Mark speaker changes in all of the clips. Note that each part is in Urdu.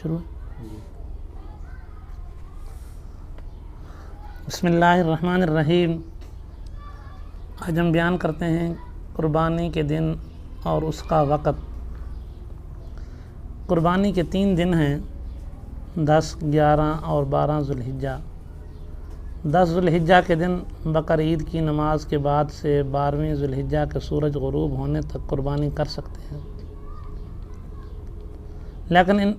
Speaker 1: شروع. بسم اللہ الرحمن الرحیم. آج ہم بیان کرتے ہیں قربانی کے دن اور اس کا وقت. قربانی کے 3 دن ہیں، 10، 11 اور 12 ذوالحجہ. 10 ذوالحجہ کے دن بقر عید کی نماز کے بعد سے 12ویں ذوالحجہ کے سورج غروب ہونے تک قربانی کر سکتے ہیں، لیکن ان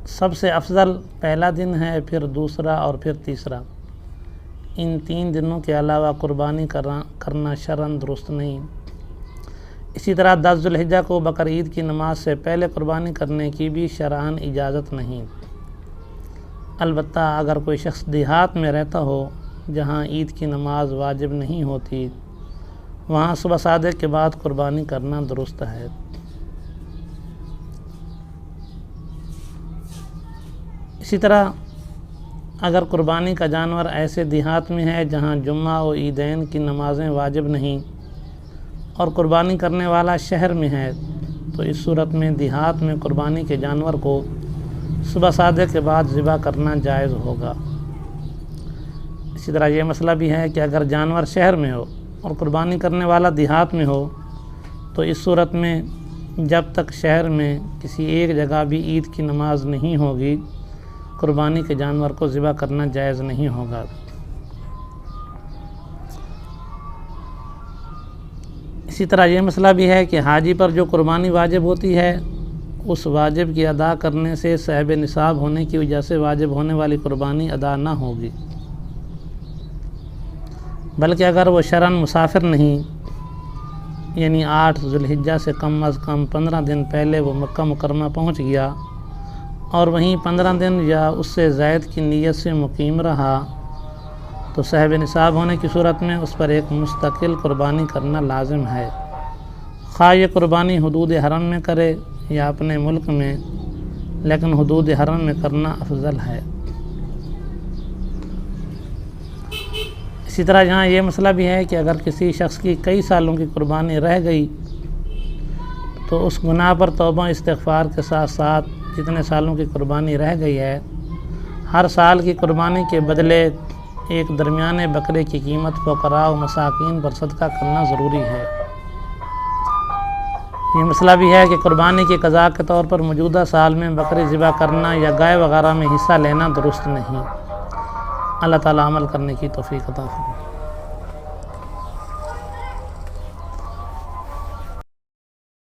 Speaker 1: سب سے افضل پہلا دن ہے، پھر دوسرا اور پھر تیسرا. ان 3 دنوں کے علاوہ قربانی کرنا شرعاً درست نہیں. اسی طرح 10 ذوالحجہ کو بقر عید کی نماز سے پہلے قربانی کرنے کی بھی شرعاً اجازت نہیں. البتہ اگر کوئی شخص دیہات میں رہتا ہو جہاں عید کی نماز واجب نہیں ہوتی، وہاں صبح صادق کے بعد قربانی کرنا درست ہے. اسی طرح اگر قربانی کا جانور ایسے دیہات میں ہے جہاں جمعہ و عیدین کی نمازیں واجب نہیں اور قربانی کرنے والا شہر میں ہے، تو اس صورت میں دیہات میں قربانی کے جانور کو صبح صادق کے بعد ذبح کرنا جائز ہوگا. اسی طرح یہ مسئلہ بھی ہے کہ اگر جانور شہر میں ہو اور قربانی کرنے والا دیہات میں ہو، تو اس صورت میں جب تک شہر میں کسی ایک جگہ بھی عید کی نماز نہیں ہوگی، قربانی کے جانور کو ذبح کرنا جائز نہیں ہوگا. اسی طرح یہ مسئلہ بھی ہے کہ حاجی پر جو قربانی واجب ہوتی ہے، اس واجب کی ادا کرنے سے صاحب نصاب ہونے کی وجہ سے واجب ہونے والی قربانی ادا نہ ہوگی، بلکہ اگر وہ شرعاً مسافر نہیں، یعنی 8 ذوالحجہ سے کم از کم 15 دن پہلے وہ مکہ مکرمہ پہنچ گیا اور وہیں 15 دن یا اس سے زائد کی نیت سے مقیم رہا، تو صاحب نصاب ہونے کی صورت میں اس پر ایک مستقل قربانی کرنا لازم ہے، خواہ یہ قربانی حدود حرم میں کرے یا اپنے ملک میں، لیکن حدود حرم میں کرنا افضل ہے. اسی طرح یہاں یہ مسئلہ بھی ہے کہ اگر کسی شخص کی کئی سالوں کی قربانی رہ گئی تو اس گناہ پر توبہ استغفار کے ساتھ ساتھ جتنے سالوں کی قربانی رہ گئی ہے، ہر سال کی قربانی کے بدلے ایک درمیانے بکرے کی قیمت فقراء و مساکین پر صدقہ کرنا ضروری ہے. یہ مسئلہ بھی ہے کہ قربانی کی قضاء کے طور پر موجودہ سال میں بکری ذبح کرنا یا گائے وغیرہ میں حصہ لینا درست نہیں. اللہ تعالیٰ عمل کرنے کی توفیق عطا فرمائے.